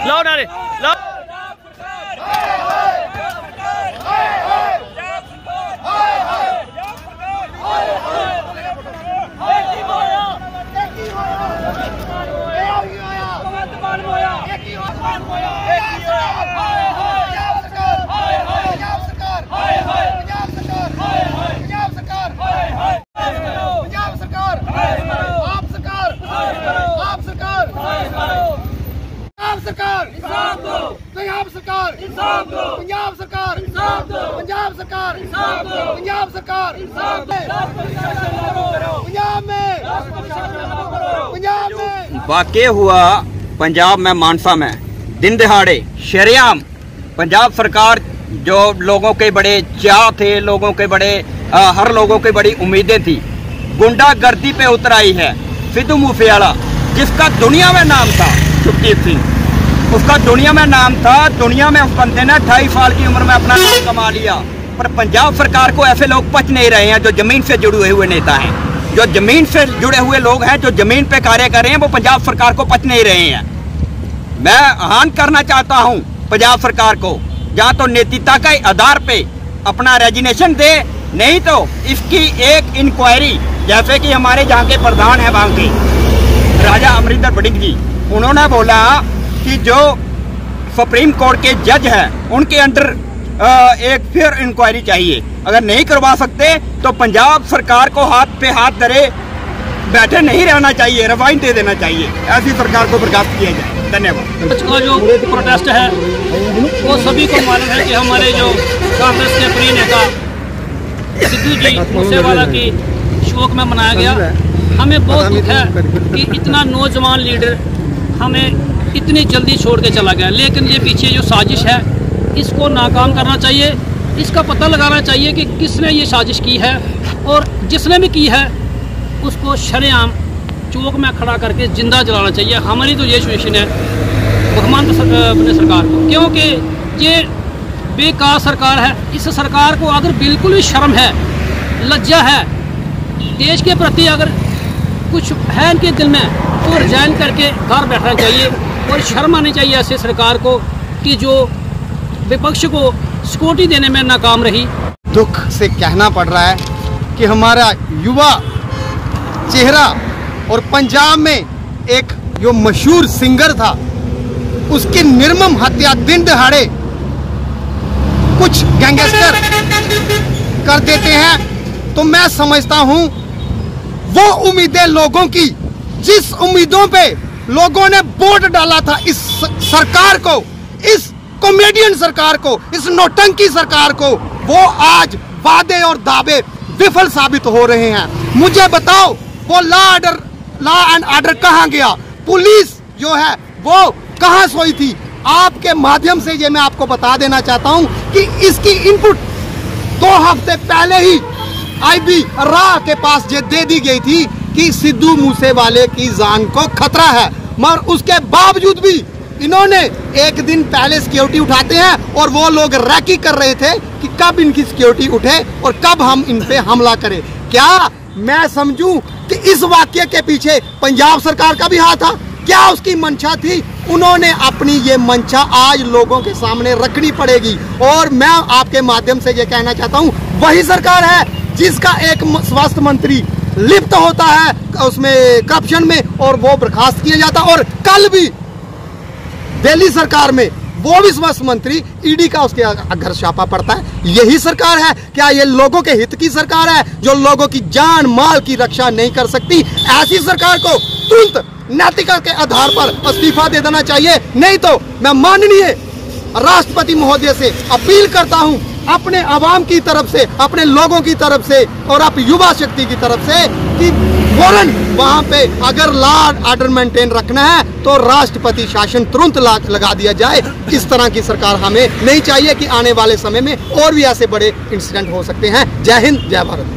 लो नारे लो। वाक़या हुआ पंजाब में मानसा में दिन दहाड़े शरेआम पंजाब सरकार जो लोगों के बड़े चाह थे, लोगों के बड़े हर लोगों की बड़ी उम्मीदें थी, गुंडागर्दी पे उतर आई है। सिद्धू मूसेवाला जिसका दुनिया में नाम था, सुखजीत सिंह उसका दुनिया में नाम था, दुनिया में उस बंदे ने 28 साल की उम्र में अपना नाम कमा लिया। पर पंजाब सरकार को ऐसे लोग पच नहीं रहे हैं जो जमीन से जुड़े हुए नेता हैं, जो जमीन से जुड़े हुए लोग हैं, जो जमीन पे कार्य कर रहे हैं, वो पंजाब सरकार को पच नहीं रहे हैं। मैं आह्वान करना चाहता हूं पंजाब सरकार को, या तो नेतृत्व के आधार पे अपना रेजिग्नेशन दे, नहीं तो इसकी एक इंक्वायरी, जैसे कि हमारे जहाँ के प्रधान है वहाँ के राजा अमरिंदर बड़िंग जी, उन्होंने बोला कि जो सुप्रीम कोर्ट के जज हैं उनके अंडर एक फेयर इंक्वायरी चाहिए। अगर नहीं करवा सकते तो पंजाब सरकार को हाथ पे हाथ धरे बैठे नहीं रहना चाहिए, रिवाइंड दे देना चाहिए, ऐसी सरकार को बर्खास्त किया जाए। धन्यवाद। आज का जो प्रोटेस्ट है वो सभी को मालूम है कि हमारे जो कांग्रेस के प्रिय नेता सिद्धू जी मूसेवाला की शोक में मनाया गया। हमें बहुत दुख है कि इतना नौजवान लीडर हमें इतनी जल्दी छोड़ के चला गया, लेकिन ये पीछे जो साजिश है इसको नाकाम करना चाहिए। इसका पता लगाना चाहिए कि किसने ये साजिश की है, और जिसने भी की है उसको शरेआम चौक में खड़ा करके जिंदा जलाना चाहिए। हमारी तो ये सिचुएशन है भगवंत अपने सरकार को, क्योंकि ये बेकार सरकार है। इस सरकार को अगर बिल्कुल भी शर्म है, लज्जा है, देश के प्रति अगर कुछ है इनके दिल में, तो रिजाइन करके घर बैठना चाहिए। और शर्म आनी चाहिए ऐसे सरकार को कि जो विपक्ष को सिक्योरिटी देने में नाकाम रही। दुख से कहना पड़ रहा है कि हमारा युवा चेहरा और पंजाब में एक जो मशहूर सिंगर था, उसकी निर्मम हत्या दिन दहाड़े कुछ गैंगस्टर कर देते हैं। तो मैं समझता हूं वो उम्मीदें लोगों की, जिस उम्मीदों पे लोगों ने वोट डाला था इस सरकार को, इस कॉमेडियन सरकार को, इस नौटंकी सरकार को, वो आज वादे और दावे विफल साबित हो रहे हैं। मुझे बताओ वो लॉ एंड ऑर्डर कहां गया? पुलिस जो है वो कहां सोई थी? आपके माध्यम से ये मैं आपको बता देना चाहता हूं कि इसकी इनपुट 2 हफ्ते पहले ही आईबी राह के पास ये दे दी गई थी कि सिद्धू मूसेवाले की जान को खतरा है, मगर उसके बावजूद भी इन्होंने एक दिन पहले सिक्योरिटी उठाते हैं और वो लोग रैकी कर रहे थे कि कब इनकी सिक्योरिटी उठे और कब हम इन पे हमला करें। क्या मैं समझूं कि इस वाक्य के पीछे पंजाब सरकार का भी हाथ था? क्या उसकी मंशा थी? उन्होंने अपनी ये मंशा आज लोगों के सामने रखनी पड़ेगी। और मैं आपके माध्यम से ये कहना चाहता हूँ, वही सरकार है जिसका एक स्वास्थ्य मंत्री लिप्त होता है उसमें करप्शन में और वो बर्खास्त किया जाता, और कल भी दिल्ली सरकार में वो भी स्वास्थ्य मंत्री ईडी का उसके घर छापा पड़ता है। यही सरकार है? क्या ये लोगों के हित की सरकार है जो लोगों की जान माल की रक्षा नहीं कर सकती? ऐसी सरकार को तुरंत नैतिकता के आधार पर इस्तीफा दे देना चाहिए। नहीं तो मैं माननीय राष्ट्रपति महोदय से अपील करता हूं, अपने आवाम की तरफ से, अपने लोगों की तरफ से और आप युवा शक्ति की तरफ से, कि फौरन वहां पे अगर लॉ ऑर्डर मेंटेन रखना है तो राष्ट्रपति शासन तुरंत लगा दिया जाए। इस तरह की सरकार हमें नहीं चाहिए कि आने वाले समय में और भी ऐसे बड़े इंसिडेंट हो सकते हैं। जय हिंद, जय भारत।